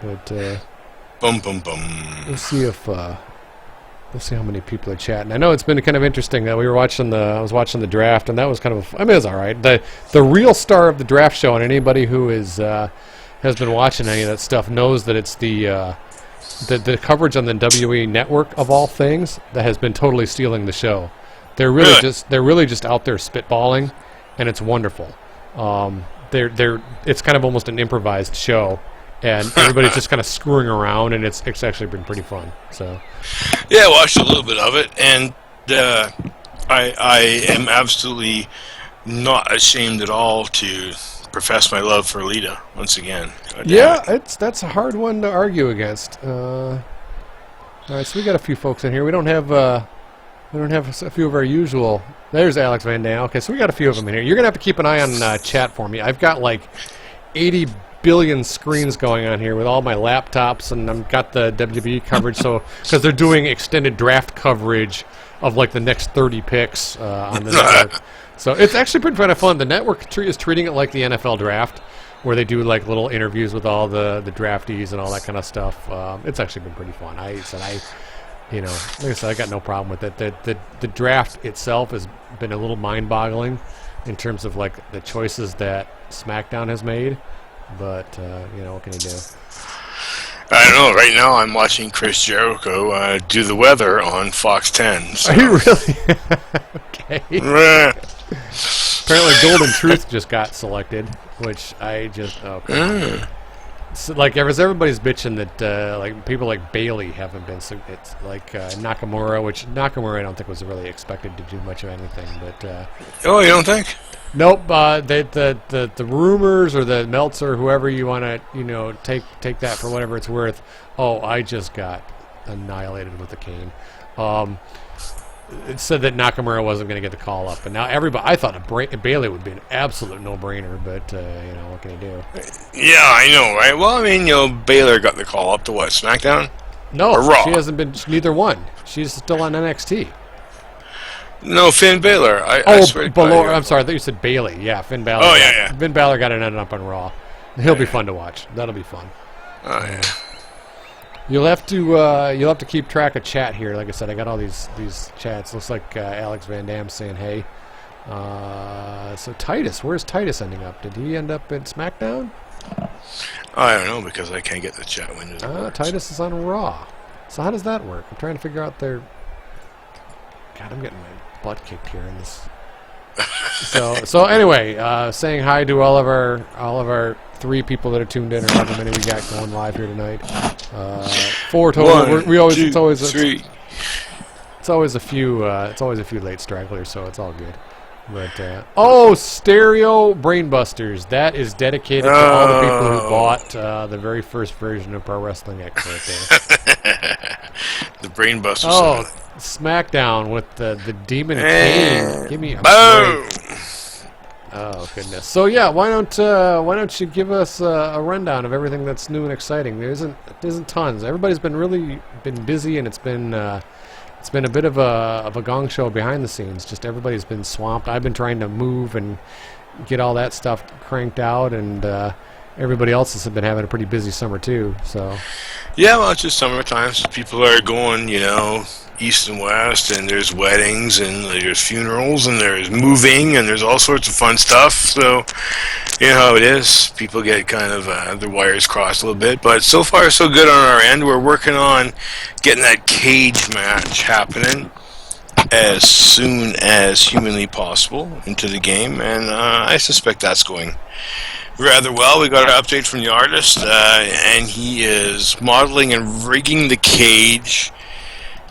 But Boom, boom, boom. we'll see if we'll see how many people are chatting. I know it's been kind of interesting that I was watching the draft, and that was kind of, I mean, it was all right. The real star of the draft show, and anybody who is has been watching any of that stuff knows that it's the coverage on the WE network of all things that has been totally stealing the show. They're really just out there spitballing, and it's wonderful. It's kind of almost an improvised show, and everybody's just kind of screwing around, and it's actually been pretty fun. So, yeah, I watched a little bit of it, and I am absolutely not ashamed at all to profess my love for Lita once again. Yeah, that's a hard one to argue against. All right, so we got a few folks in here. We don't have a few of our usual. There's Alex Van Dam. Okay, so we got a few of them in here. You're gonna have to keep an eye on chat for me. I've got like 80 billion screens going on here with all my laptops, and I've got the WWE coverage. So because they're doing extended draft coverage of like the next 30 picks on the network. So it's actually pretty kind of fun. The network is treating it like the NFL draft, where they do like little interviews with all the draftees and all that kind of stuff. It's actually been pretty fun. Like I said, I got no problem with it. The draft itself has been a little mind-boggling in terms of like the choices that SmackDown has made. But what can you do? I don't know. Right now, I'm watching Chris Jericho do the weather on Fox 10. So. Are you really? Okay. Apparently, Golden Truth just got selected, which I just So, like, everybody's bitching that like people like Bailey haven't been. So it's like Nakamura, which Nakamura I don't think was really expected to do much of anything. But oh, you don't think? Nope. The rumors or the Meltzer, whoever you want to take that for whatever it's worth. Oh, I just got annihilated with the cane. It said that Nakamura wasn't going to get the call up, and now everybody. I thought Bailey would be an absolute no-brainer, but what can you do? Yeah, I know, right? Well, I mean, Baylor got the call up to what, SmackDown? No, or Raw? She hasn't been. Neither one. She's still on NXT. No, Finn Balor. I swear to God, I'm sorry. I thought you said Bailey. Yeah, Finn Balor. Oh yeah. Finn Balor got it ended up on Raw. He'll be fun to watch. That'll be fun. Oh yeah. You'll have to keep track of chat here. Like I said, I got all these chats. Looks like Alex Van Dam saying hey. So Titus, where's Titus ending up? Did he end up in SmackDown? I don't know because I can't get the chat window. Titus is on Raw. So how does that work? I'm trying to figure out their. God, I'm getting my butt kicked here in this. So anyway, saying hi to all of our 3 people that are tuned in, or however many we got going live here tonight. 4 total. 1, 2, 3. It's always a few late stragglers, so it's all good. But Stereo Brainbusters. That is dedicated to all the people who bought the very first version of Pro Wrestling X right there. The Brainbusters. Oh, SmackDown with the Demon Kane. Give me a break. Oh goodness! So yeah, why don't you give us a rundown of everything that's new and exciting? There isn't tons. Everybody's been busy, and it's been a bit of a gong show behind the scenes. Just everybody's been swamped. I've been trying to move and get all that stuff cranked out, and everybody else has been having a pretty busy summer too. So yeah, well, it's just summertime. So people are going, east and west, and there's weddings, and there's funerals, and there's moving, and there's all sorts of fun stuff. So, you know how it is. People get kind of their wires crossed a little bit, but so far so good on our end. We're working on getting that cage match happening as soon as humanly possible into the game, and I suspect that's going rather well. We got an update from the artist, and he is modeling and rigging the cage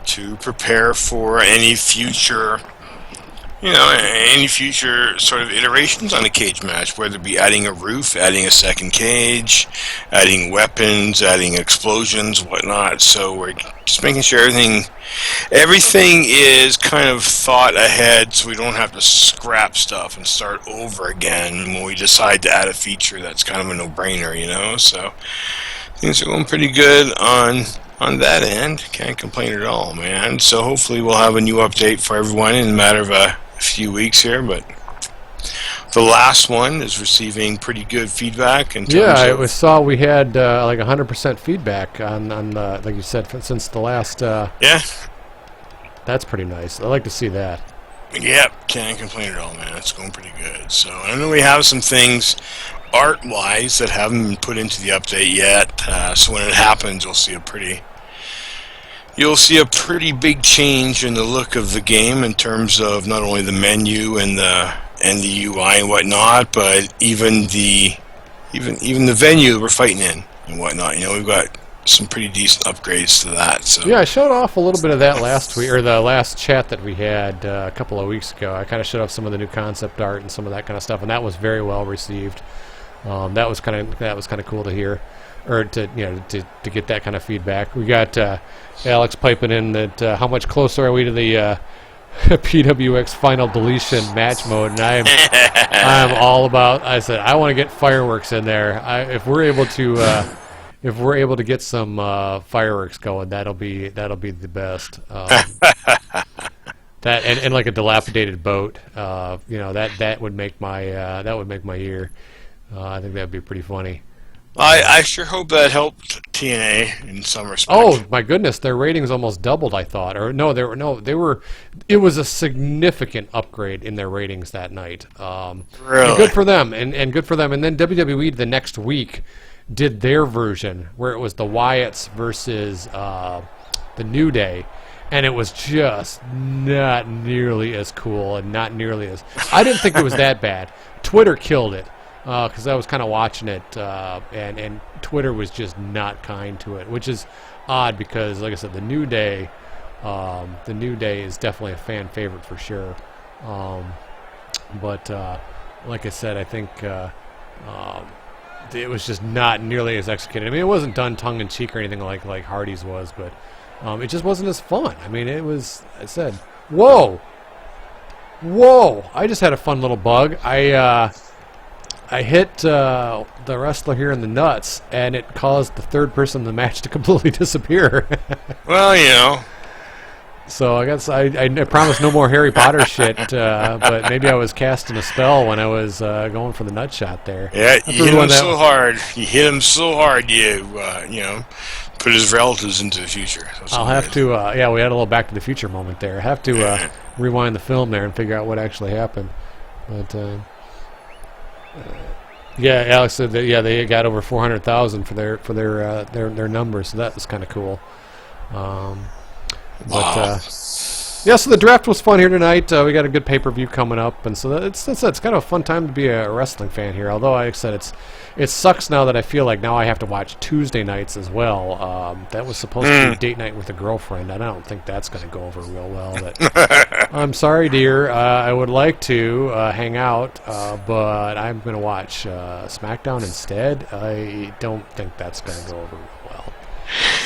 to prepare for any future sort of iterations on a cage match, whether it be adding a roof, adding a second cage, adding weapons, adding explosions, whatnot. So we're just making sure everything is kind of thought ahead, so we don't have to scrap stuff and start over again when we decide to add a feature that's kind of a no-brainer, So things are going pretty good on that end. Can't complain at all, man. So hopefully we'll have a new update for everyone in a matter of a few weeks here, but The last one is receiving pretty good feedback in terms Yeah, of... saw we had like 100% feedback on the, like you said, since the last. Yeah. That's pretty nice. I like to see that. Yep, can't complain at all, man. It's going pretty good. So I know we have some things art-wise that haven't been put into the update yet. So when it happens, you'll see a pretty big change in the look of the game in terms of not only the menu and the UI and whatnot, but even the venue we're fighting in and whatnot. You know, we've got some pretty decent upgrades to that. So yeah, I showed off a little bit of that last week, or the last chat that we had a couple of weeks ago. I kind of showed off some of the new concept art and some of that kind of stuff, and that was very well received. That was kind of cool to hear, or to get that kind of feedback. We got Alex piping in that how much closer are we to the PWX final deletion match mode, and I'm all about. I said I want to get fireworks in there. If we're able to get some fireworks going, that'll be the best. That and like a dilapidated boat, that would make my year. I think that'd be pretty funny. I sure hope that helped TNA in some respects. Oh my goodness, their ratings almost doubled. I thought, or no, they were. It was a significant upgrade in their ratings that night. Really? And good for them, and good for them. And then WWE the next week did their version where it was the Wyatts versus the New Day, and it was just not nearly as cool and not nearly as. I didn't think it was that bad. Twitter killed it. Because I was kind of watching it, and Twitter was just not kind to it, which is odd because, like I said, the New Day is definitely a fan favorite for sure. But like I said, I think it was just not nearly as executed. I mean, it wasn't done tongue in cheek or anything like Hardy's was, but it just wasn't as fun. I mean, it was. I said, whoa! I just had a fun little bug. I hit the wrestler here in the nuts, and it caused the third person in the match to completely disappear. Well, you know. So I guess I promised no more Harry Potter shit, but maybe I was casting a spell when I was going for the nut shot there. Yeah, you hit him so hard. You hit him so hard, you put his relatives into the future. I'll have to, we had a little Back to the Future moment there. I have to rewind the film there and figure out what actually happened. But... yeah, Alex said that. Yeah, they got over 400,000 for their numbers. So that was kind of cool. So the draft was fun here tonight. We got a good pay-per-view coming up, and so it's kind of a fun time to be a wrestling fan here. Although, like I said, it sucks now that I feel like now I have to watch Tuesday nights as well. That was supposed to be date night with a girlfriend, and I don't think that's going to go over real well. But I'm sorry, dear. I would like to hang out, but I'm going to watch SmackDown instead. I don't think that's going to go over real well.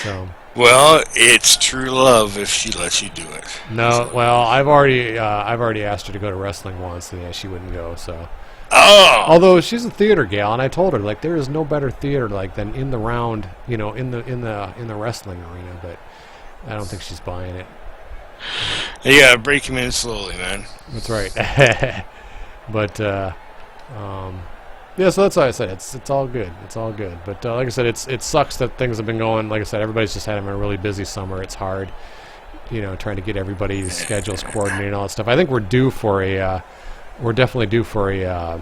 So. Well, it's true love if she lets you do it. No, well, I've already asked her to go to wrestling once, and yeah, she wouldn't go. So, although she's a theater gal, and I told her like there is no better theater than in the round, in the wrestling arena. But I don't think she's buying it. You gotta break him in slowly, man. That's right. But yeah, so that's why I said it's all good. It's all good. But like I said, it sucks that things have been going. Like I said, everybody's just having a really busy summer. It's hard, trying to get everybody's schedules coordinated and all that stuff. I think we're definitely due for a.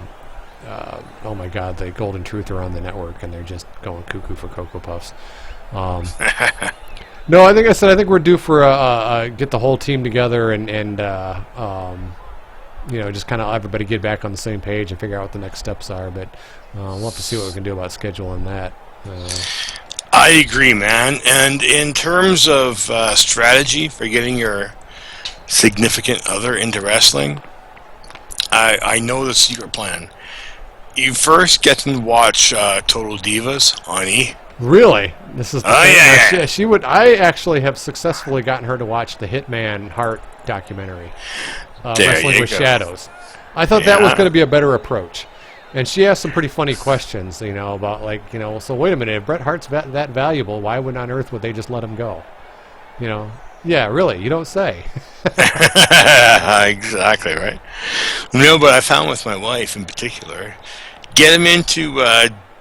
Oh my God, the Golden Truth are on the network, and they're just going cuckoo for Cocoa Puffs. No, I think we're due for get the whole team together and just kind of everybody get back on the same page and figure out what the next steps are. But we'll have to see what we can do about scheduling that. I agree, man. And in terms of strategy for getting your significant other into wrestling, I know the secret plan. You first get them to watch Total Divas on E! Really? This is the thing. Yeah. She would. I actually have successfully gotten her to watch the Hitman Hart documentary. Wrestling with Shadows. I thought that was going to be a better approach. And she asked some pretty funny questions, about so wait a minute, if Bret Hart's that valuable, why on earth would they just let him go? Yeah, really, you don't say. Exactly right. No, but I found with my wife in particular, get them into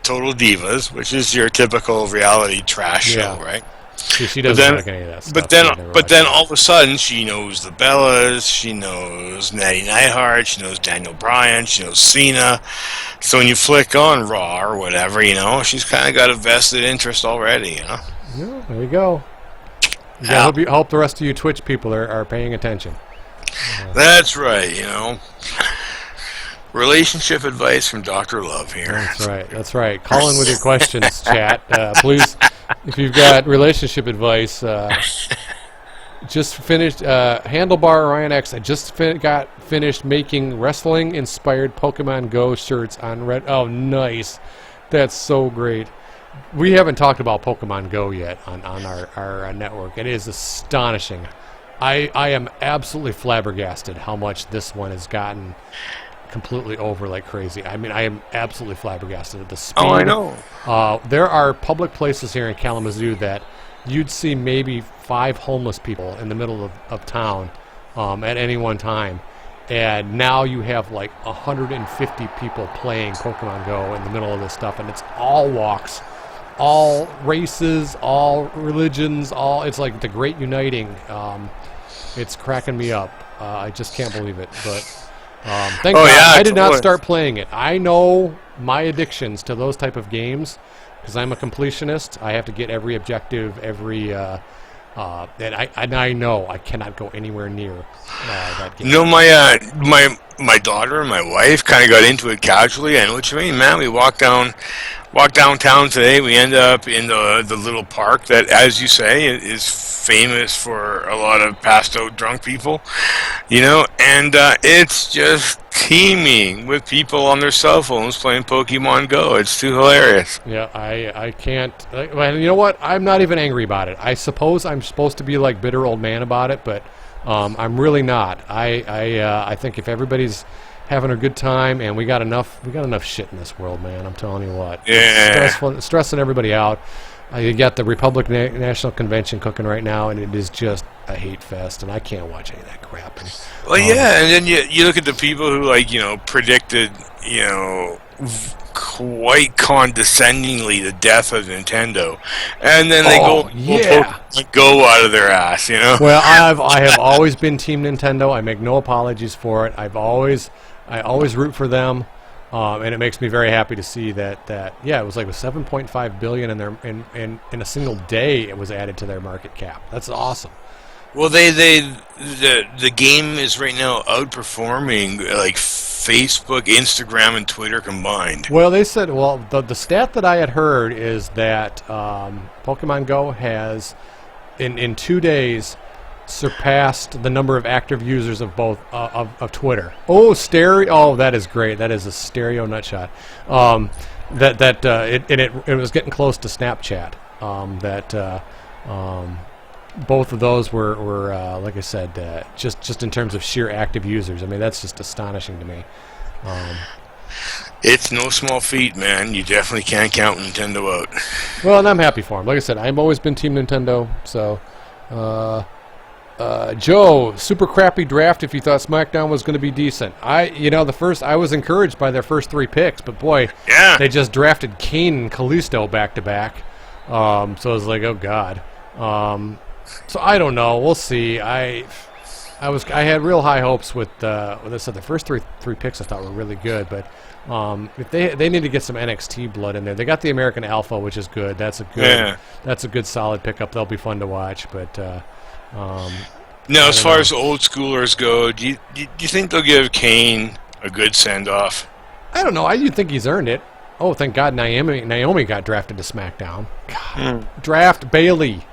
Total Divas, which is your typical reality trash show, Yeah. right? See, she But doesn't then, like any of that but stuff. then, She would never but watch then, that. all of a sudden, she knows the Bellas, she knows Natty Neidhart, she knows Daniel Bryan, she knows Cena. So when you flick on Raw or whatever, she's kind of got a vested interest already. Yeah, there you go. You Yeah, gotta hope the rest of you Twitch people are paying attention. that's right. Relationship advice from Dr. Love here. That's right. That's right. Call in with your questions, chat. Please, if you've got relationship advice, just finished Handlebar Ryan X. I just got finished making wrestling-inspired Pokemon Go shirts on Red. Oh, nice! That's so great. We haven't talked about Pokemon Go yet on our network. It is astonishing. I am absolutely flabbergasted how much this one has gotten completely over like crazy. I mean, I am absolutely flabbergasted at the speed. Oh, I know. There are public places here in Kalamazoo that you'd see maybe 5 homeless people in the middle of town at any one time. And now you have like 150 people playing Pokemon Go in the middle of this stuff. And it's all walks, all races, all religions, it's like the great uniting. It's cracking me up. I just can't believe it. But thank God I did not start playing it. I know my addictions to those type of games because I'm a completionist. I have to get every objective, and I know I cannot go anywhere near that game. My daughter and my wife kind of got into it casually. I know what you mean, man. We walk downtown today. We end up in the little park that, as you say, is famous for a lot of passed out drunk people, and it's just teeming with people on their cell phones playing Pokemon Go. It's too hilarious. Yeah, I can't. Well, you know what? I'm not even angry about it. I suppose I'm supposed to be like bitter old man about it, but I'm really not. I think if everybody's having a good time and we got enough shit in this world, man. I'm telling you what. Yeah. It's stressing everybody out. You got the Republican National Convention cooking right now, and it is just a hate fest, and I can't watch any of that crap. Well, yeah, and then you look at the people who predicted quite condescendingly the death of Nintendo, and then they go out of their ass, Well, I have always been Team Nintendo. I make no apologies for it. I always root for them. And it makes me very happy to see that it was like with $7.5 billion in a single day it was added to their market cap. That's awesome. Well, the game is right now outperforming like Facebook, Instagram, and Twitter combined. Well, they said the stat that I had heard is that Pokemon Go has in 2 days surpassed the number of active users of both of Twitter. Oh, that is great. That is a stereo nutshot. It was getting close to Snapchat. Both of those were like I said, just in terms of sheer active users. I mean, that's just astonishing to me. It's no small feat, man. You definitely can't count Nintendo out. Well, and I'm happy for them. Like I said, I've always been Team Nintendo. So. Joe, super crappy draft if you thought SmackDown was going to be decent. I was encouraged by their first 3 picks, but boy, yeah, they just drafted Kane and Kalisto back to back. So I was like, oh god. So I don't know. We'll see. I had real high hopes with I said the first three picks I thought were really good, but if they need to get some NXT blood in there. They got the American Alpha, which is good. That's a good solid pickup. They'll be fun to watch, but. Now, as far as old schoolers go, do you think they'll give Kane a good send-off? I don't know. I do think he's earned it. Oh, thank God Naomi got drafted to SmackDown. God. Draft Bayley.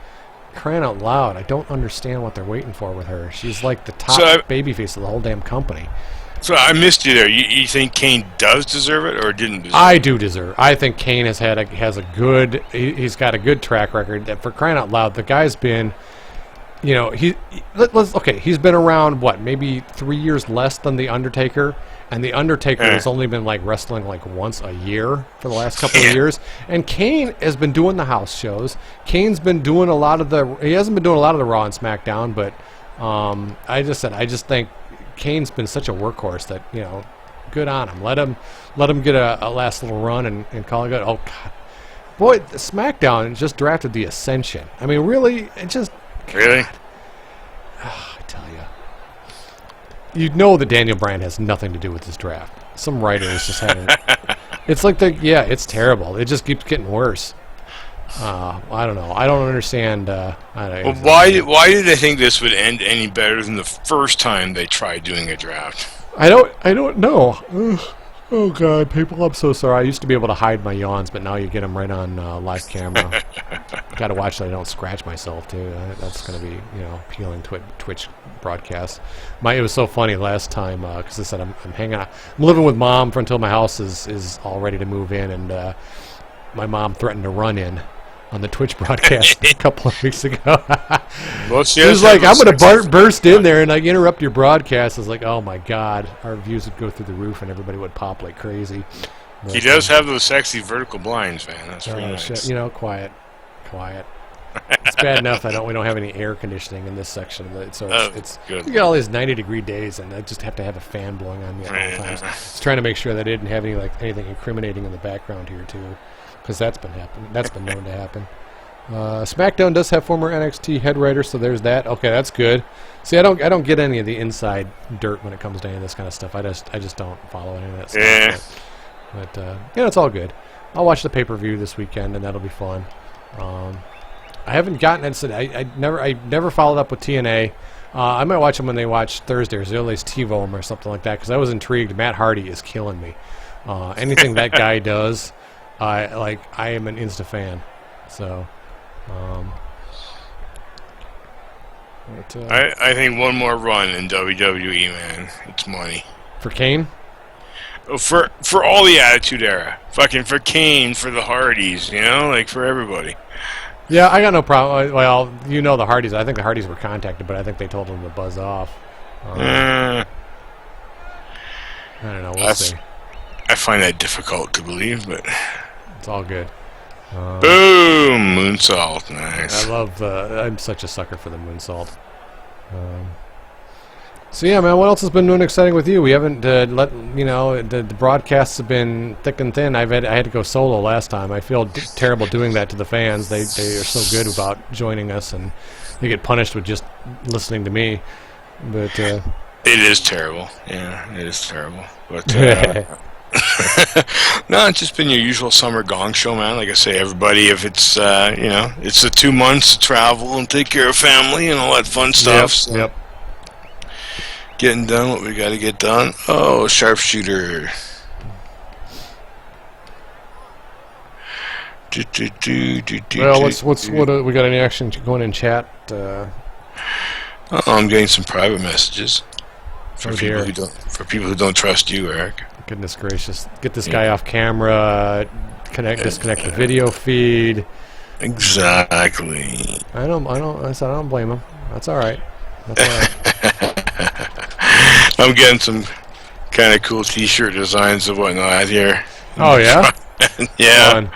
Crying out loud. I don't understand what they're waiting for with her. She's like the top babyface of the whole damn company. So I missed you there. You think Kane does deserve it or didn't deserve it? I do deserve it. I think Kane has a good... He's got a good track record. For crying out loud, the guy's been... he's been around maybe 3 years less than the Undertaker, And The Undertaker has only been like wrestling like once a year for the last couple of years. And Kane has been doing the house shows. Kane's been doing he hasn't been doing a lot of the Raw and SmackDown, but I just think Kane's been such a workhorse that, you know, good on him. Let him get a last little run and call it good. Oh God, boy, the SmackDown just drafted the Ascension. I mean, really, it just really. I tell you, you know that Daniel Bryan has nothing to do with this draft. Some writers just haven't. It's like it's terrible. It just keeps getting worse. I don't know. I don't understand. Well, why did they think this would end any better than the first time they tried doing a draft? I don't know. Ugh. Oh God, people! I'm so sorry. I used to be able to hide my yawns, but now you get them right on live camera. Got to watch that I don't scratch myself too. That's going to be, you know, appealing to Twitch broadcast. It was so funny last time because I said I'm hanging out. I'm living with Mom until my house is all ready to move in, and my mom threatened to run in on the Twitch broadcast a couple of weeks ago. Well, she was like, I'm going to burst in there and like interrupt your broadcast. I was like, oh my God, our views would go through the roof and everybody would pop like crazy. But, he does have those sexy vertical blinds, man. That's pretty nice. Shit. You know, quiet. It's bad enough we don't have any air conditioning in this section of it, so it's good. We got all these 90-degree days, and I just have to have a fan blowing on me at all times. Just trying to make sure that I didn't have anything incriminating in the background here too, because that's been happening. That's been known to happen. SmackDown does have former NXT head writer, so there's that. Okay, that's good. See, I don't get any of the inside dirt when it comes to any of this kind of stuff. I just don't follow any of that stuff. Yeah. But you know, it's all good. I'll watch the pay-per-view this weekend, and that'll be fun. I haven't gotten it. I never followed up with TNA. I might watch them when they watch Thursdays, or at least TiVo them or something like that, because I was intrigued. Matt Hardy is killing me. Anything that guy does, I am an Insta fan. So, I think one more run in WWE, man. It's money for Kane. For all the Attitude Era, fucking for Kane, for the Hardys, you know, like for everybody. Yeah, I got no problem. Well, you know the Hardys. I think the Hardys were contacted, but I think they told them to buzz off. I don't know. We'll see. I find that difficult to believe, but it's all good. Boom! Moonsault. Nice. I'm such a sucker for the moonsault. So yeah, man, what else has been doing exciting with you? We haven't the broadcasts have been thick and thin. I had to go solo last time. I feel terrible doing that to the fans. They are so good about joining us, and they get punished with just listening to me. But it is terrible. Yeah, it is terrible. But no, it's just been your usual summer Gong show, man. Like I say, everybody, if it's it's the 2 months to travel and take care of family and all that fun stuff. Yep. Getting done what we got to get done. Oh, sharpshooter. Well, what we got any action going in chat? I'm getting some private messages for people who don't trust you, Eric. Goodness gracious! Get this guy off camera. Disconnect the video feed. Exactly. I don't blame him. That's all right. That's all right. I'm getting some kind of cool T-shirt designs and whatnot here. Oh yeah, yeah. Fun.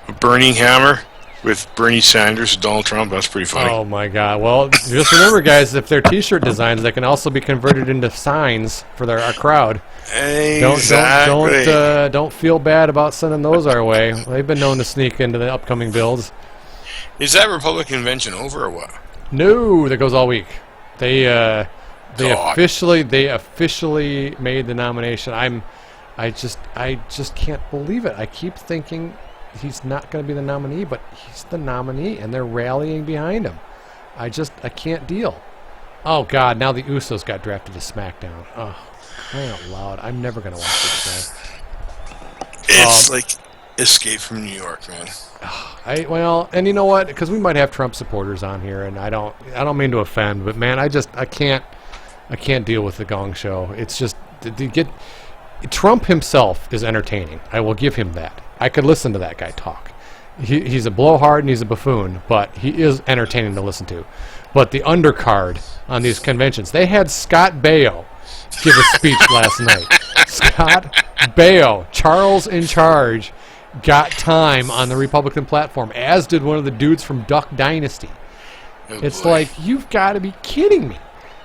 A burning hammer with Bernie Sanders and Donald Trump. That's pretty funny. Oh my God! Well, just remember, guys, if they're T-shirt designs, they can also be converted into signs for our crowd. Exactly. Don't feel bad about sending those our way. They've been known to sneak into the upcoming bills. Is that Republican convention over or what? No, that goes all week. They officially made the nomination. I just can't believe it. I keep thinking he's not going to be the nominee, but he's the nominee, and they're rallying behind him. I can't deal. Oh God! Now the Usos got drafted to SmackDown. Oh, crying out loud! I'm never going to watch this show. It's like Escape from New York, man. And you know what? Because we might have Trump supporters on here, and I don't mean to offend, but man, I can't deal with the Gong Show. It's just Trump himself is entertaining. I will give him that. I could listen to that guy talk. He's a blowhard and he's a buffoon, but he is entertaining to listen to. But the undercard on these conventions, they had Scott Baio give a speech last night. Scott Baio, Charles in Charge, got time on the Republican platform, as did one of the dudes from Duck Dynasty. Oh, It's boy. like, you've got to be kidding me.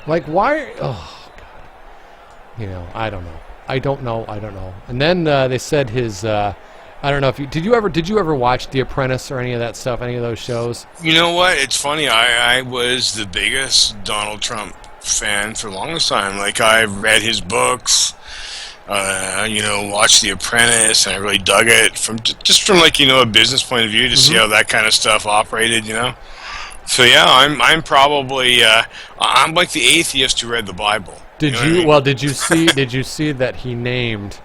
Like, why? Oh, God. You know, I don't know. I don't know. And then they said his. I don't know if you did. You ever watch The Apprentice or any of that stuff? Any of those shows? You know what? It's funny. I was the biggest Donald Trump fan for the longest time. Like, I read his books, watched The Apprentice, and I really dug it from like, a business point of view to see how that kind of stuff operated. So yeah, I'm probably I'm like the atheist who read the Bible. Did know what I you? mean? Well, did you see that he named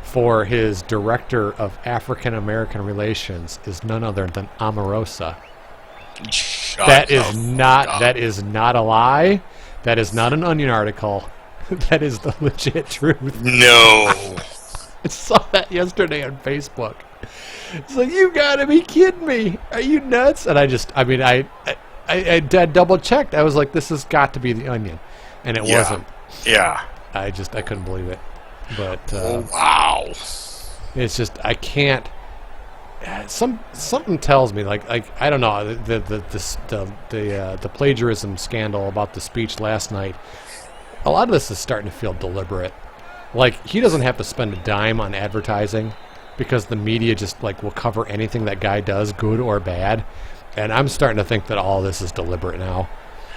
for his director of African American relations is none other than Omarosa. Shut That is the not. fuck up. That is not a lie. That is not an Onion article. That is the legit truth. No. I saw that yesterday on Facebook. It's like, you gotta be kidding me. Are you nuts? And I double checked. I was like, this has got to be the Onion, and it Yeah. wasn't. Yeah. I couldn't believe it. But Oh, wow. it's just, I can't. Something tells me, like I don't know, the plagiarism scandal about the speech last night. A lot of this is starting to feel deliberate. Like, he doesn't have to spend a dime on advertising because the media just will cover anything that guy does, good or bad. And I'm starting to think that all this is deliberate now.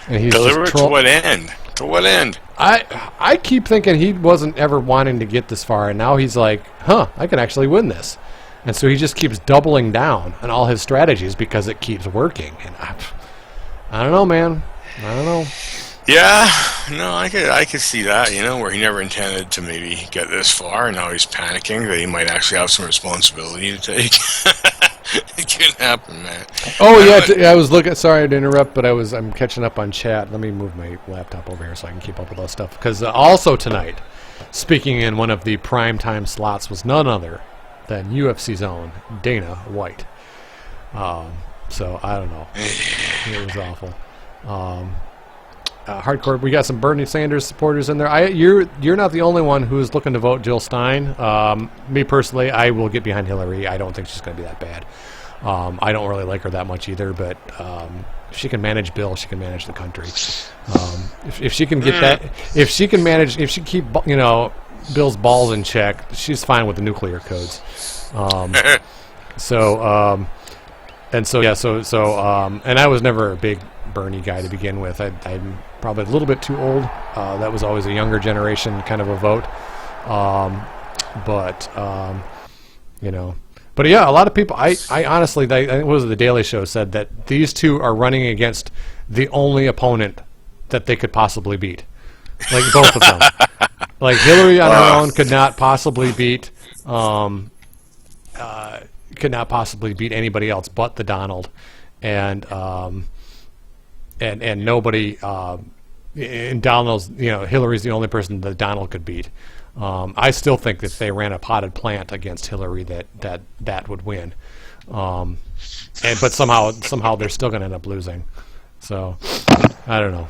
And he's Deliberate to what end? To what end? I keep thinking he wasn't ever wanting to get this far, and now he's like, I can actually win this. And so he just keeps doubling down on all his strategies because it keeps working. And I don't know, man. I don't know. Yeah, no, I could see that, where he never intended to maybe get this far, and now he's panicking that he might actually have some responsibility to take. It can happen, man. Oh yeah, I was looking. Sorry to interrupt, but I'm catching up on chat. Let me move my laptop over here so I can keep up with all stuff. Because also tonight, speaking in one of the prime time slots was none other than UFC's own Dana White. So I don't know. It was awful. Hardcore. We got some Bernie Sanders supporters in there. You're not the only one who's looking to vote Jill Stein. Me personally, I will get behind Hillary. I don't think she's going to be that bad. I don't really like her that much either, but if she can manage Bill, she can manage the country. If she can get that, if she can manage, if she keep Bill's balls in check, she's fine with the nuclear codes. And I was never a big Bernie guy to begin with. I'm probably a little bit too old. That was always a younger generation kind of a vote. But yeah, a lot of people. I honestly, I think it was the Daily Show said that these two are running against the only opponent that they could possibly beat. Like both of them. Like Hillary on her own could not possibly beat. Could not possibly beat anybody else but the Donald, and nobody. And Donald's, Hillary's the only person that Donald could beat. I still think that if they ran a potted plant against Hillary, that would win. But somehow they're still going to end up losing. So I don't know.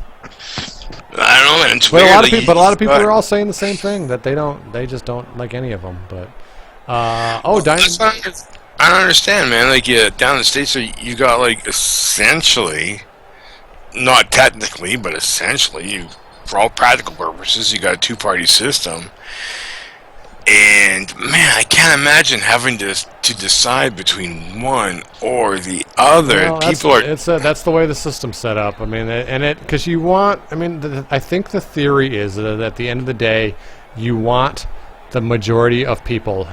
I don't know, man. It's But weird. a lot of people are all saying the same thing, that they just don't like any of them. But I don't understand, man. Like, down in the States, you got, like, essentially, not technically, but essentially, for all practical purposes, you got a two-party system. And, man, I can't imagine having to decide between one or the other. Well, People are... that's the way the system's set up. I mean, because you want. I mean, I think the theory is that at the end of the day, you want the majority of people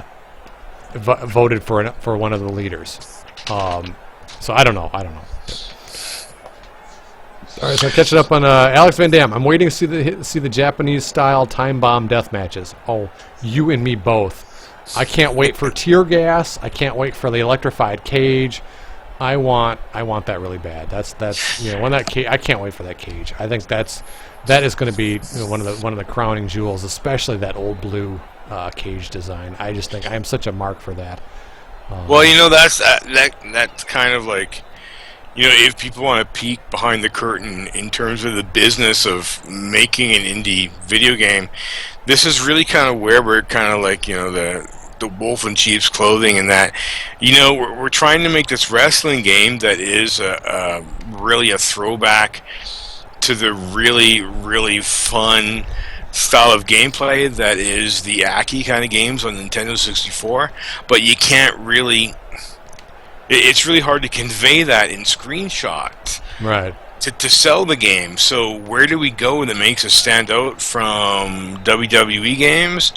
voted for one of the leaders. So I don't know. All right, so catching up on Alex Van Damme. I'm waiting to see the Japanese-style time bomb death matches. Oh, you and me both. I can't wait for tear gas. I can't wait for the electrified cage. I want that really bad. That's when that cage. I can't wait for that cage. I think that is going to be one of the crowning jewels, especially that old blue cage design. I just think I am such a mark for that. Well, that's kind of like, if people want to peek behind the curtain in terms of the business of making an indie video game, this is really kind of where we're kind of like, the wolf in sheep's clothing, and that, we're trying to make this wrestling game that is really a throwback to the really, really fun style of gameplay that is the Aki kind of games on Nintendo 64, but you can't really... It's really hard to convey that in screenshots. Right. To sell the game. So where do we go that makes us stand out from WWE games?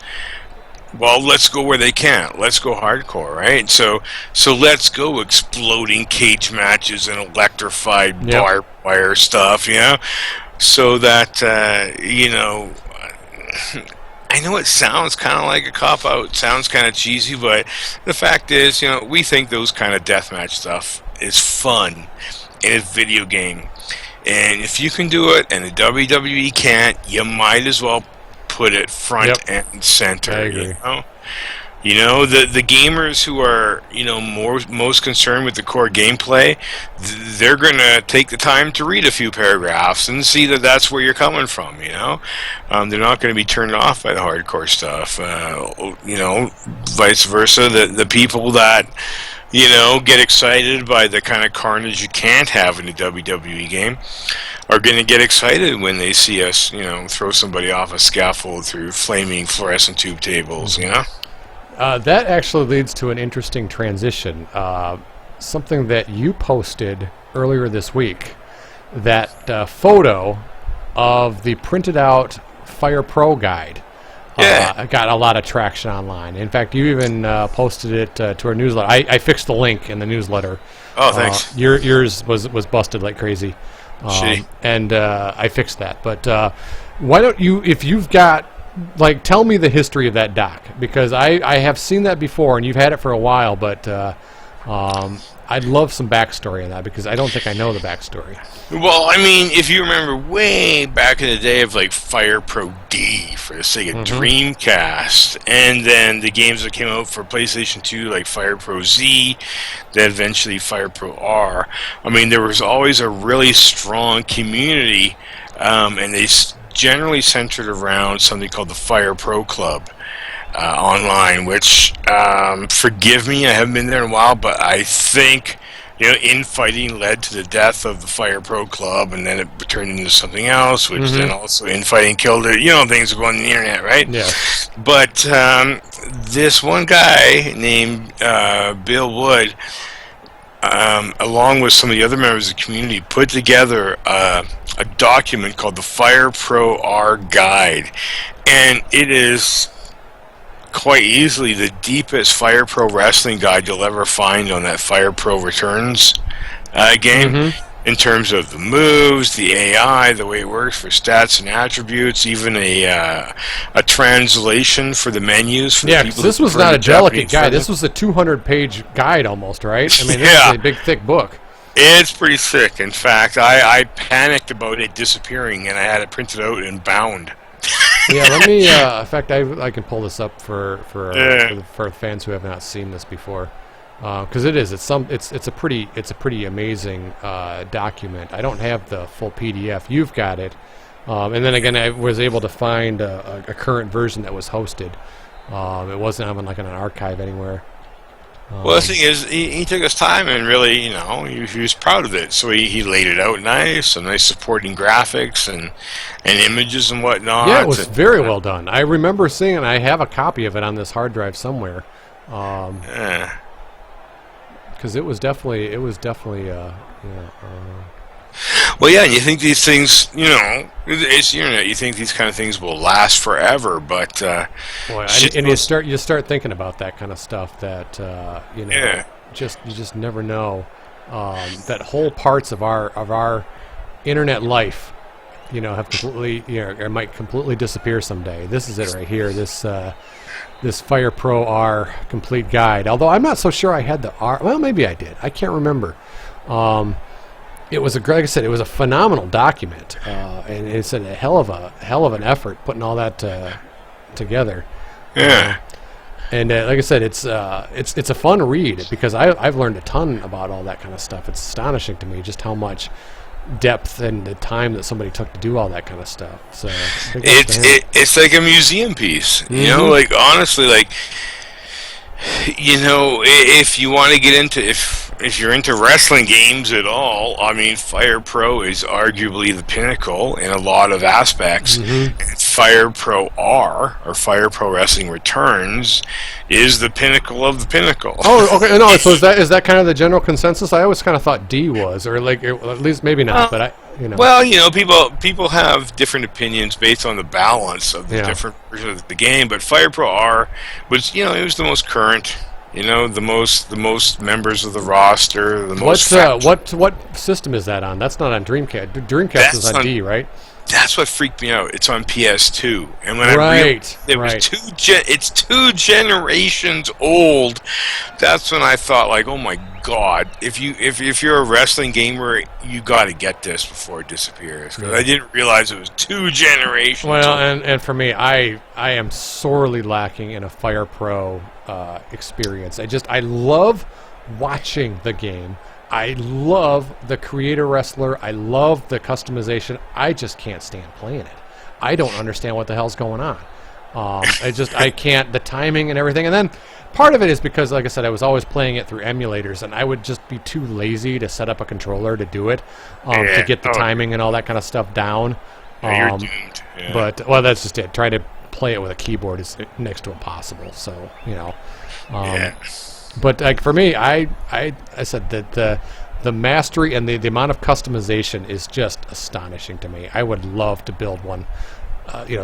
Well, let's go where they can't. Let's go hardcore, right? So let's go exploding cage matches and electrified barbed wire stuff, so that I know it sounds kind of like a cop-out, sounds kind of cheesy, but the fact is, we think those kind of deathmatch stuff is fun in a video game. And if you can do it and the WWE can't, you might as well put it front and center. I agree. The gamers who are, most concerned with the core gameplay, they're going to take the time to read a few paragraphs and see that that's where you're coming from, They're not going to be turned off by the hardcore stuff, vice versa. The people that, get excited by the kind of carnage you can't have in a WWE game are going to get excited when they see us, throw somebody off a scaffold through flaming fluorescent tube tables, That actually leads to an interesting transition. Something that you posted earlier this week, that photo of the printed out Fire Pro guide. Got a lot of traction online. In fact, you even posted it to our newsletter. I fixed the link in the newsletter. Oh, thanks. Yours was busted like crazy. And I fixed that. But why don't you, if you've got, tell me the history of that doc, because I have seen that before, and you've had it for a while, but I'd love some backstory on that, because I don't think I know the backstory. Well, if you remember way back in the day of Fire Pro D for the Sega Dreamcast, and then the games that came out for PlayStation 2, like Fire Pro Z, then eventually Fire Pro R, there was always a really strong community, and they generally centered around something called the Fire Pro Club online, which, forgive me, I haven't been there in a while, but I think, infighting led to the death of the Fire Pro Club, and then it turned into something else, which then also infighting killed it. Things are going on the internet, right? Yeah. But this one guy named Bill Wood, along with some of the other members of the community, put together a document called the Fire Pro R Guide, and it is quite easily the deepest Fire Pro wrestling guide you'll ever find on that Fire Pro Returns game, in terms of the moves, the AI, the way it works for stats and attributes, even a translation for the menus. For the people this was not a delicate guide. This was a 200-page guide almost, right? This is a big, thick book. It's pretty thick. In fact, I panicked about it disappearing, and I had it printed out and bound. Let me. In fact, I can pull this up for fans who have not seen this before, because it's a pretty amazing document. I don't have the full PDF. You've got it, and then again, I was able to find a current version that was hosted. It wasn't on an archive anywhere. Well, the thing is, he took his time and really, he was proud of it. So he laid it out nice supporting graphics and images and whatnot. Yeah, it was very well done. I remember seeing it. I have a copy of it on this hard drive somewhere. Because it was definitely. Well, yeah, and you think these things, it's the internet. You think these kind of things will last forever, but you start thinking about that kind of stuff. That you just never know. That whole parts of our internet life, have completely, or might completely disappear someday. This is it right here. This Fire Pro R complete guide. Although I'm not so sure I had the R. Well, maybe I did. I can't remember. It was like I said, it was a phenomenal document, and it's a hell of an effort putting all that together. Yeah. And like I said, it's a fun read because I've learned a ton about all that kind of stuff. It's astonishing to me just how much depth and the time that somebody took to do all that kind of stuff. So it's like a museum piece, you know. Like honestly, like if you want to get into if you're into wrestling games at all, I mean, Fire Pro is arguably the pinnacle in a lot of aspects. Fire Pro R, or Fire Pro Wrestling Returns, is the pinnacle of the pinnacle. Oh, okay. No, so is that kind of the general consensus? I always kind of thought D was, or like at least maybe not, but Well, people have different opinions based on the balance of the different versions of the game. But Fire Pro R was, it was the most current. The most members of the roster. What system is that on? That's not on Dreamcast. Dreamcast is on D, right? That's what freaked me out. It's on PS2, and when it's 2 generations old, that's when I thought, like, oh my god, if you're a wrestling gamer, you got to get this before it disappears. Because I didn't realize it was 2 generations. Well, and for me, I am sorely lacking in a Fire Pro experience. I love watching the game. I love the creator wrestler. I love the customization. I just can't stand playing it. I don't understand what the hell's going on. I can't, the timing and everything. And then part of it is because, like I said, I was always playing it through emulators, and I would just be too lazy to set up a controller to do it, to get the timing and all that kind of stuff down. You're doomed. Yeah. But, well, that's just it. Try to play it with a keyboard is next to impossible. So, But like for me, I said that the mastery and the amount of customization is just astonishing to me. I would love to build one,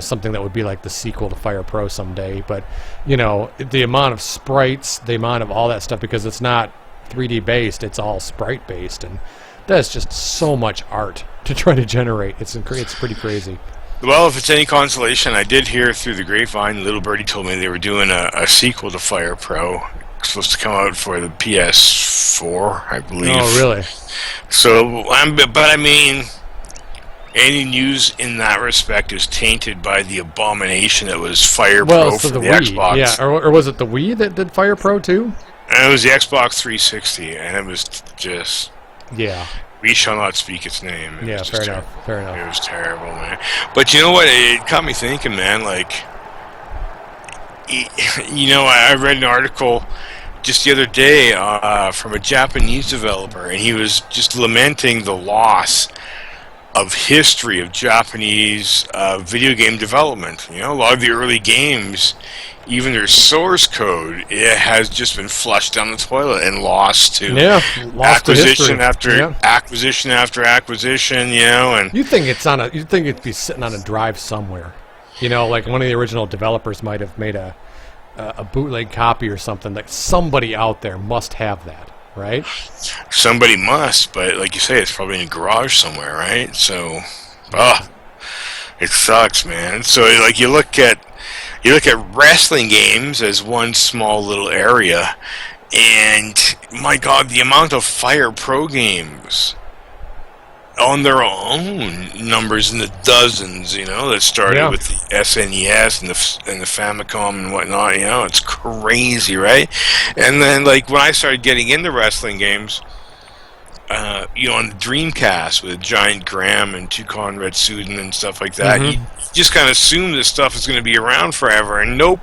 something that would be like the sequel to Fire Pro someday. But the amount of sprites, the amount of all that stuff, because it's not 3D based, it's all sprite based, and that's just so much art to try to generate. It's pretty crazy. Well, if it's any consolation, I did hear through the grapevine, Little Birdie told me they were doing a sequel to Fire Pro. Supposed to come out for the PS4, I believe. Oh, really? So, but I mean, any news in that respect is tainted by the abomination that was Fire Pro for the Wii. Xbox. Yeah, or was it the Wii that did Fire Pro too? And it was the Xbox 360, and it was just... Yeah. We shall not speak its name. Yeah, fair enough. It was terrible, man. But you know what? It got me thinking, man, like... I read an article just the other day from a Japanese developer, and he was just lamenting the loss of history of Japanese video game development. A lot of the early games, even their source code, it has just been flushed down the toilet and lost to acquisition after acquisition after acquisition. And you'd think it'd be sitting on a drive somewhere. Like one of the original developers might have made a bootleg copy or something. Like somebody out there must have that, right? Somebody must, but like you say, it's probably in a garage somewhere, right? So, it sucks, man. So, like you look at wrestling games as one small little area, and my God, the amount of Fire Pro games on their own numbers in the dozens, that started with the SNES and the Famicom and whatnot. It's crazy, right? And then, like, when I started getting into wrestling games, on the Dreamcast with Giant Graham and Toucan Red Suden and stuff like that, you just kind of assume this stuff is going to be around forever. And nope,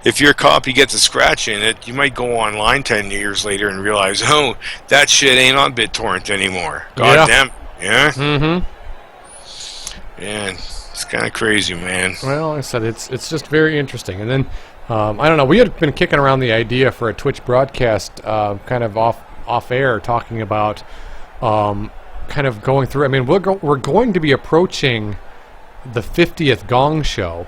if your copy gets a scratch in it, you might go online 10 years later and realize, oh, that shit ain't on BitTorrent anymore. God damn it. Yeah. Yeah, it's kind of crazy, man. Well, like I said, it's just very interesting. And then I don't know. We had been kicking around the idea for a Twitch broadcast, kind of off air, talking about kind of going through. I mean, we're going to be approaching the 50th Gong show,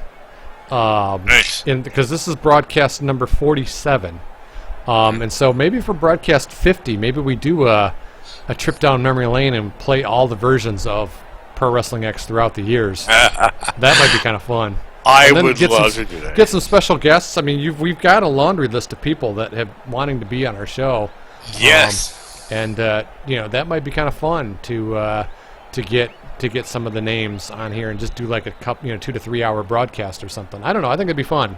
nice. Because this is broadcast number 47, and so maybe for broadcast 50, maybe we do a trip down memory lane and play all the versions of Pro Wrestling X throughout the years. That might be kind of fun. I would love to do that. Get some special guests. I mean, we've got a laundry list of people that have wanting to be on our show. Yes. And that might be kind of fun to get some of the names on here and just do like a couple, 2 to 3 hour broadcast or something. I don't know. I think it'd be fun.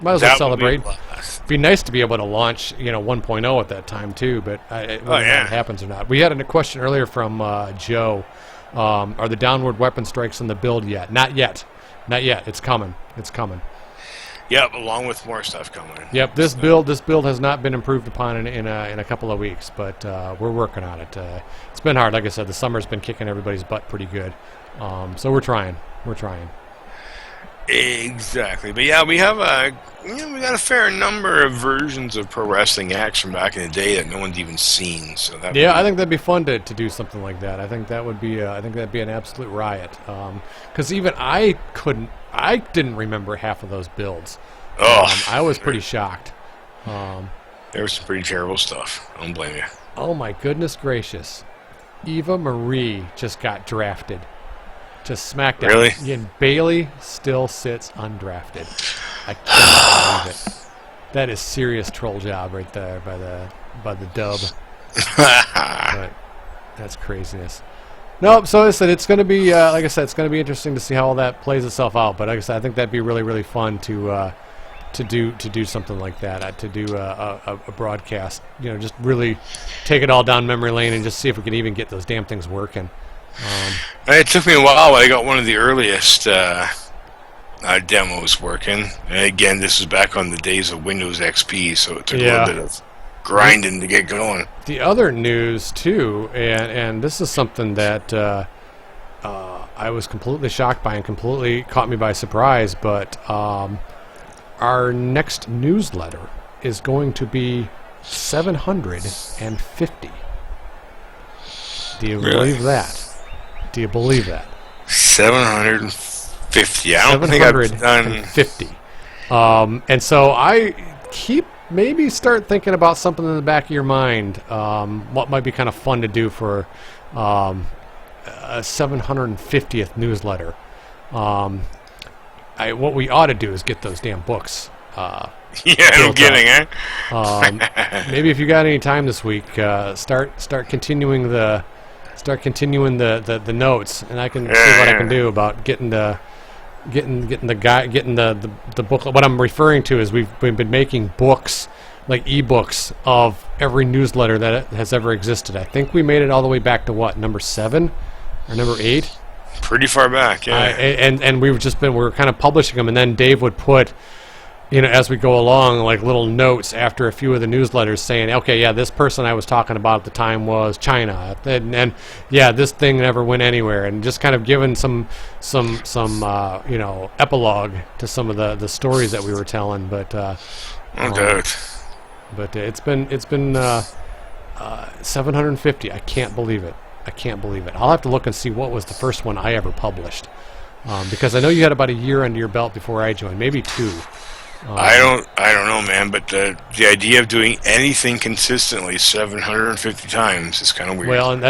Might as well That would be celebrate. a blast. Be nice to be able to launch, 1.0 at that time too, but whether or not yeah. it happens or not. We had a question earlier from Joe. Are the downward weapon strikes in the build yet? Not yet. Not yet. It's coming. It's coming. Yep, along with more stuff coming. Yep. This build has not been improved upon in a couple of weeks, but we're working on it. It's been hard. Like I said, the summer's been kicking everybody's butt pretty good. So we're trying. We're trying. Exactly, but yeah, we have we got a fair number of versions of pro wrestling acts from back in the day that no one's even seen. So that I think that'd be fun to do something like that. I think that would be that'd be an absolute riot. Because even I didn't remember half of those builds. I was pretty shocked. There was some pretty terrible stuff. I don't blame you. Oh my goodness gracious, Eva Marie just got drafted. Just smacked down. Really? And Bailey still sits undrafted. I can't believe it. That is serious troll job right there by the dub. But that's craziness. Nope. So I said it's going to be like I said, it's going to be interesting to see how all that plays itself out. But like I said, I think that'd be really, really fun to do something like that. To do a broadcast. Just really take it all down memory lane and just see if we can even get those damn things working. It took me a while, but I got one of the earliest demos working. And again, this is back on the days of Windows XP, so it took a little bit of grinding to get going. The other news, too, and this is something that I was completely shocked by and completely caught me by surprise, but our next newsletter is going to be 750. Do you believe that? Do you believe that? 750. I don't think I've done 750. And so I maybe start thinking about something in the back of your mind. What might be kind of fun to do for a 750th newsletter. What we ought to do is get those damn books. Yeah, no kidding, eh? Maybe if you got any time this week, start continuing the notes, and I can see what I can do about getting the booklet. What I'm referring to is we've been making books, like ebooks, of every newsletter that has ever existed. I think we made it all the way back to what, number 7 or number 8? Pretty far back, yeah. And we were kind of publishing them, and then Dave would put, as we go along, like little notes after a few of the newsletters saying, okay, yeah, this person I was talking about at the time was China, and yeah, this thing never went anywhere, and just kind of giving some epilogue to some of the stories that we were telling. But no doubt. But it's been 750. I can't believe it. I'll have to look and see what was the first one I ever published, because I know you had about a year under your belt before I joined, maybe 2. I don't know, man. But the idea of doing anything consistently 750 times is kind of weird. Well, and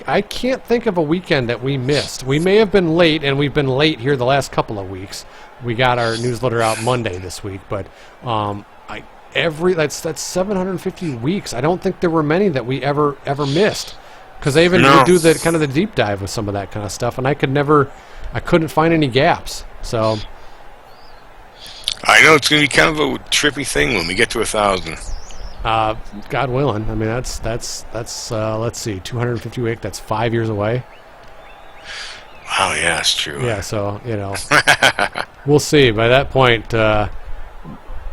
I can't think of a weekend that we missed. We may have been late, and we've been late here the last couple of weeks. We got our newsletter out Monday this week, but that's 750 weeks. I don't think there were many that we ever missed, because I even would do the deep dive with some of that kind of stuff, and I couldn't find any gaps. So I know it's going to be kind of a trippy thing when we get to 1,000. God willing. I mean, that's let's see, 250 weeks. That's 5 years away. Wow, yeah, that's true. Yeah, so we'll see. By that point,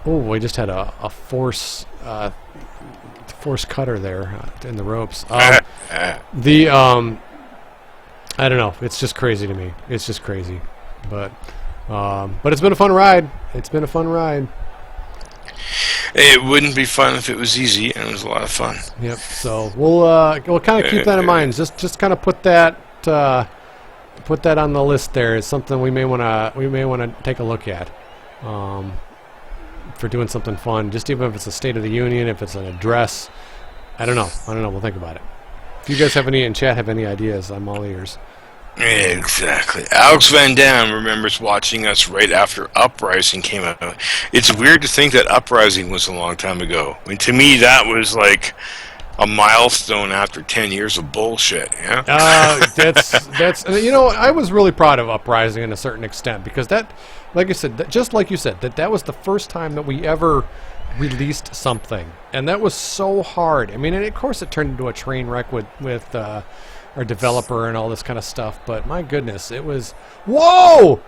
we just had a force cutter there in the ropes. I don't know. It's just crazy to me. It's just crazy, but it's been a fun ride. It wouldn't be fun if it was easy, and it was a lot of fun. Yep. So we'll kind of keep that in mind. Just kind of put that on the list. There is something we may want to take a look at for doing something fun. Just even if it's a State of the Union, if it's an address. I don't know. We'll think about it. If you guys have any in chat, have any ideas, I'm all ears. Exactly. Alex Van Dam remembers watching us right after Uprising came out. It's weird to think that Uprising was a long time ago. I mean, to me, that was like a milestone after 10 years of bullshit. Yeah. That's you know, I was really proud of Uprising in a certain extent because that, like I said, just like you said, that was the first time that we ever released something, and that was so hard. I mean, and of course it turned into a train wreck with our developer and all this kind of stuff. But my goodness, it was whoa.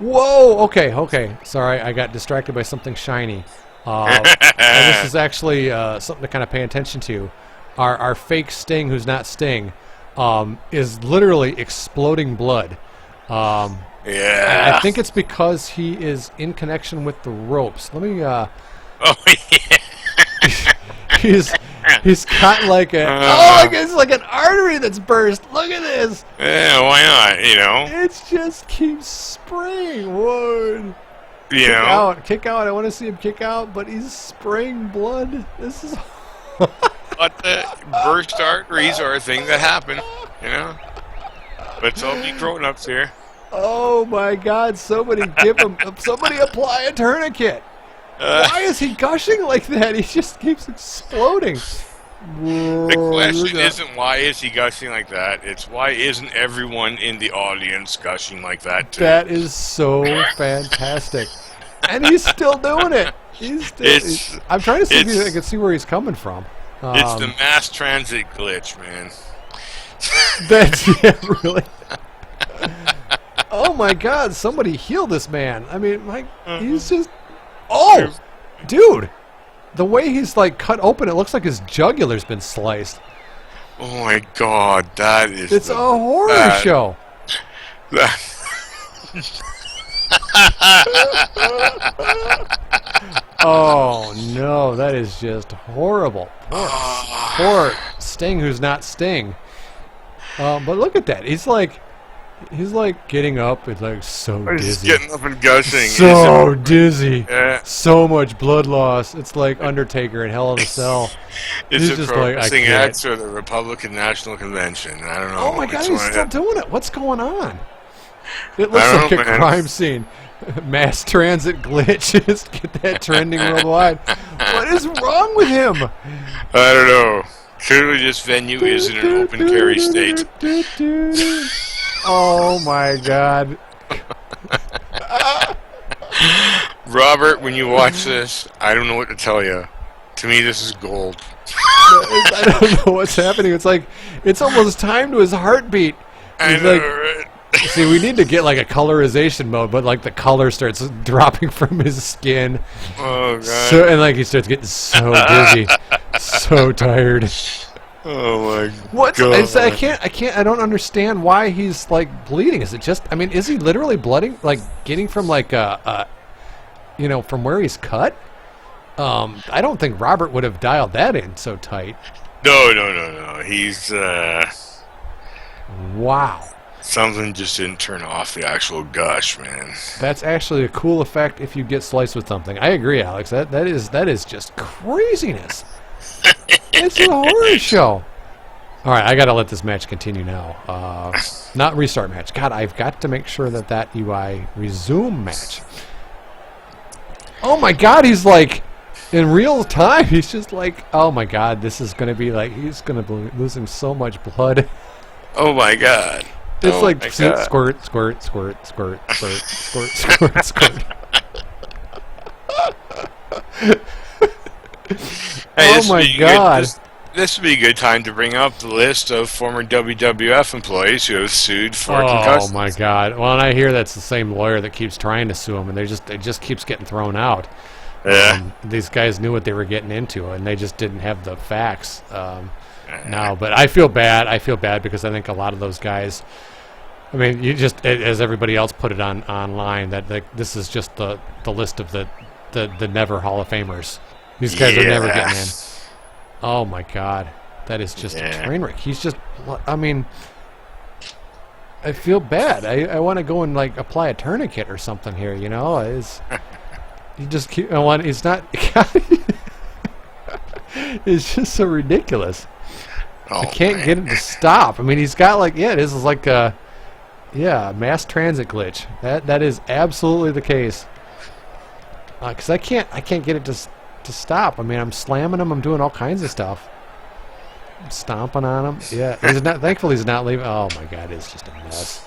Okay. Sorry, I got distracted by something shiny. And this is actually something to kind of pay attention to. Our fake Sting, who's not Sting, is literally exploding blood. Yeah. I think it's because he is in connection with the ropes. Let me. Oh yeah. He's got like a I guess it's like an artery that's burst. Look at this. Yeah, why not? You know. It just keeps spraying. Whoa. Kick out. I want to see him kick out, but he's spraying blood. This is. But the burst arteries are a thing that happen. You know. Let's all be grown-ups here. Oh my God! Somebody apply a tourniquet. Why is he gushing like that? He just keeps exploding. The question isn't why is he gushing like that. It's why isn't everyone in the audience gushing like that too? That is so fantastic. And he's still doing it. I'm trying to see if I can see where he's coming from. It's the mass transit glitch, man. That's really. Oh my God! Somebody heal this man. I mean, he's just. Oh, dude! The way he's like cut open, it looks like his jugular's been sliced. Oh my God, that is. It's a horror show. Oh no, that is just horrible. Poor Sting, who's not Sting. But look at that. He's like getting up. It's like so dizzy. He's getting up and gushing. So dizzy. Yeah. So much blood loss. It's like Undertaker in Hell in a Cell. It's He's a just like, protesting act for the Republican National Convention. I don't know. Oh my God, he's still doing it. What's going on? It looks like a crime scene. Mass transit glitch. Just get that trending worldwide. What is wrong with him? I don't know. Clearly this venue is in an open carry state. Oh my God. Robert, when you watch this, I don't know what to tell you. To me, this is gold. I don't know what's happening. It's like, it's almost time to his heartbeat. I know, right? See, we need to get like a colorization mode, but like the color starts dropping from his skin. Oh God! And like he starts getting so dizzy, so tired. Oh my God! I don't understand why he's like bleeding. Is it just? I mean, is he literally blooding? Like getting from like from where he's cut? I don't think Robert would have dialed that in so tight. No. He's Wow. Something just didn't turn off the actual gush, man. That's actually a cool effect if you get sliced with something. I agree, Alex. That is just craziness. It's a horror show. All right, I got to let this match continue now. Not restart match. God, I've got to make sure that UI resume match. Oh my God, he's like in real time. He's just like, oh my God, this is going to be like he's going to be losing so much blood. Oh my God. It's like squirt, squirt, squirt, squirt, squirt, squirt, squirt, squirt. Hey, oh my God. This would be a good time to bring up the list of former WWF employees who have sued for concussions. Oh my God. Well, and I hear that's the same lawyer that keeps trying to sue him, and it just keeps getting thrown out. Yeah. These guys knew what they were getting into, and they just didn't have the facts. Now, but I feel bad. I feel bad because I think a lot of those guys. I mean, you just as everybody else put it online that this is just the list of the never Hall of Famers. These guys are never getting in. Oh my God, that is just a train wreck. He's just. I mean, I feel bad. I want to go and like apply a tourniquet or something here. You know, you just keep. He's not. It's just so ridiculous. I can't get him to stop. I mean, he's got like this is like a mass transit glitch. That is absolutely the case. Because I can't get it to stop. I mean, I'm slamming him. I'm doing all kinds of stuff. stomping on him. Yeah, he's not. Thankfully, he's not leaving. Oh my God, it's just a mess.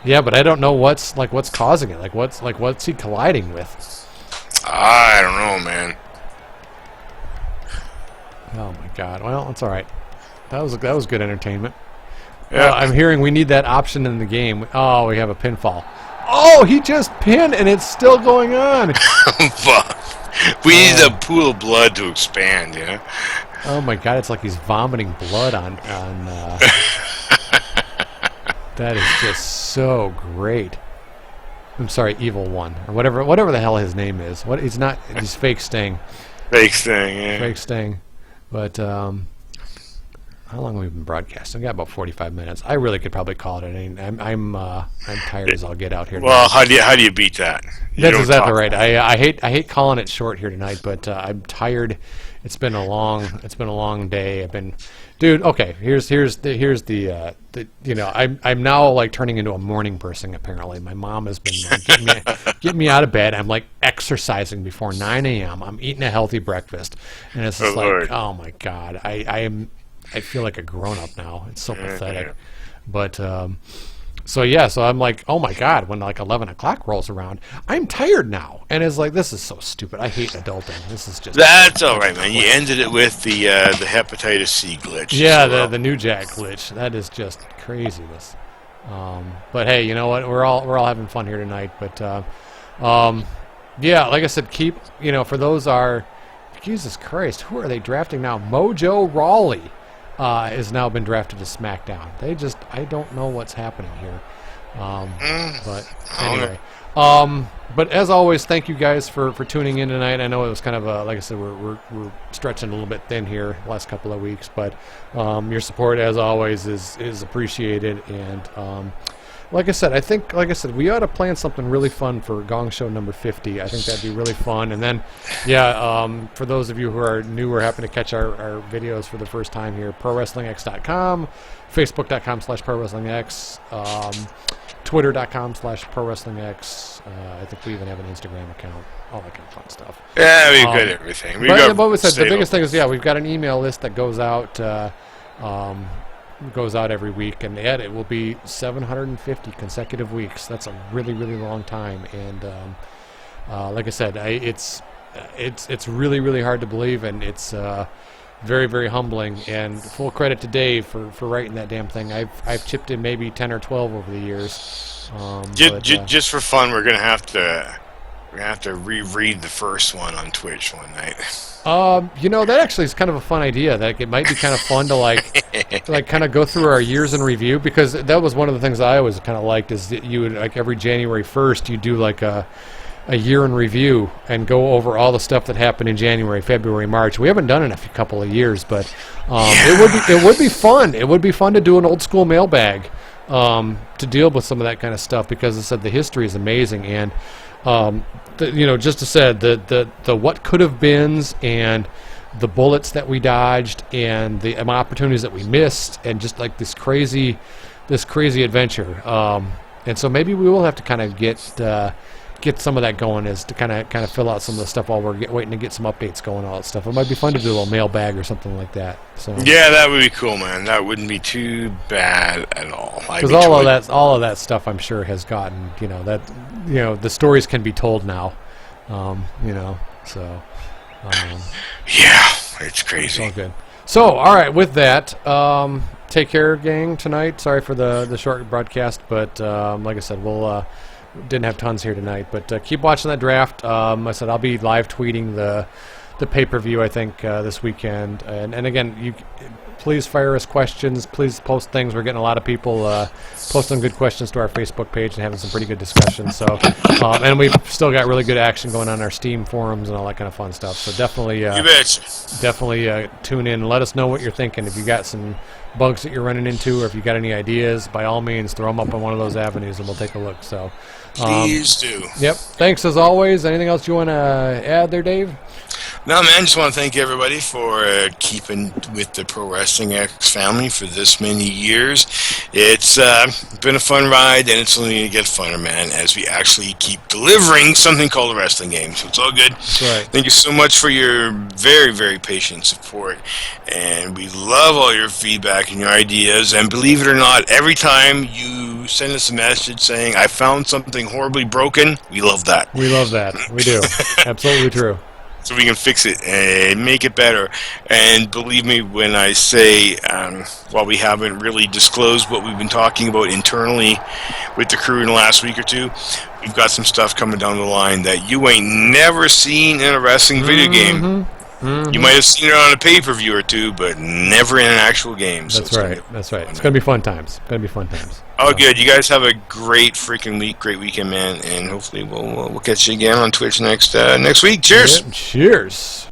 Yeah, but I don't know what's causing it. What's he colliding with? I don't know, man. Oh my God. Well, it's all right. That was good entertainment. Yeah. I'm hearing we need that option in the game. Oh, we have a pinfall. Oh, he just pinned, and it's still going on. We need the pool of blood to expand, you know? Oh my God, it's like he's vomiting blood on that is just so great. I'm sorry, Evil One, or whatever the hell his name is. He's Fake Sting. Fake Sting, yeah. Fake Sting. But how long have we been broadcasting? I got about 45 minutes. I really could probably call it. I'm tired as I'll get out here. Well, how do you beat that? That's exactly right. I hate calling it short here tonight, but I'm tired. It's been a long day. Dude. Okay, here's the I'm now like turning into a morning person. Apparently, my mom has been getting me out of bed. I'm like exercising before 9 a.m. I'm eating a healthy breakfast, and it's just Lord. Oh my God, I feel like a grown up now. It's so pathetic, but. So I'm like, oh my God, when like 11 o'clock rolls around, I'm tired now. And it's like, this is so stupid. I hate adulting. This is just... That's all right, man. You ended it with the hepatitis C glitch. Yeah, the New Jack glitch. That is just craziness. But hey, you know what? We're all having fun here tonight. But yeah, like I said, for those Jesus Christ, who are they drafting now? Mojo Rawley. Has now been drafted to SmackDown. I don't know what's happening here. But anyway. But as always, thank you guys for tuning in tonight. I know it was kind of like I said, we're stretching a little bit thin here the last couple of weeks, but your support as always is appreciated. And like I said, we ought to plan something really fun for Gong Show number 50. I think that'd be really fun. And then, for those of you who are new or happen to catch our videos for the first time here, ProWrestlingX.com, Facebook.com/ProWrestlingX, Twitter.com/ProWrestlingX. I think we even have an Instagram account. All that kind of fun stuff. Yeah, we've got everything. But we said the biggest thing is, we've got an email list that goes out. Goes out every week, and it will be 750 consecutive weeks. That's a really, really long time, and like I said, it's really, really hard to believe, and it's very, very humbling. And full credit to Dave for writing that damn thing. I've chipped in maybe 10 or 12 over the years. Just for fun, we're gonna have to reread the first one on Twitch one night. That actually is kind of a fun idea. That it might be kind of fun to kind of go through our years in review, because that was one of the things I always kind of liked, is that you would, like, every January 1st you do like a year in review and go over all the stuff that happened in January, February, March. We haven't done it in a couple of years, but it would be fun. It would be fun to do an old school mailbag to deal with some of that kind of stuff, because as I said, the history is amazing. And just to say the what could have beens, and the bullets that we dodged, and the opportunities that we missed, and just like this crazy adventure. And so maybe we will have to kind of get some of that going, is to kind of fill out some of the stuff while we're waiting to get some updates going, all that stuff. It might be fun to do a little mailbag or something like that. So yeah, that would be cool, man. That wouldn't be too bad at all. Because all of that stuff, I'm sure, has gotten the stories can be told now. So yeah, it's crazy. It's all good. So all right, with that, take care, gang, tonight. Sorry for the short broadcast, but like I said, we'll. Didn't have tons here tonight, but keep watching that draft. I said I'll be live tweeting the pay-per-view, I think, this weekend. And again, you please fire us questions. Please post things. We're getting a lot of people posting good questions to our Facebook page and having some pretty good discussions. So, and we've still got really good action going on our Steam forums and all that kind of fun stuff. So definitely tune in and let us know what you're thinking. If you got some bugs that you're running into, or if you got any ideas, by all means, throw them up on one of those avenues and we'll take a look. So please do. Yep. Thanks as always. Anything else you want to add there, Dave? No, man, just want to thank everybody for keeping with the Pro Wrestling X family for this many years. It's been a fun ride, and it's only going to get funner, man, as we actually keep delivering something called a wrestling game. So it's all good. That's right. Thank you so much for your very, very patient support, and we love all your feedback and your ideas. And believe it or not, every time you send us a message saying, I found something horribly broken, we love that. We love that. We do. Absolutely true. So we can fix it and make it better. And believe me when I say, while we haven't really disclosed what we've been talking about internally with the crew in the last week or two, we've got some stuff coming down the line that you ain't never seen in a wrestling video game. You might have seen it on a pay-per-view or two, but never in an actual game. So that's right. That's right. It's going to be fun times. Oh, good. You guys have a great freaking week, great weekend, man, and hopefully we'll catch you again on Twitch next week. Cheers. Yeah, cheers.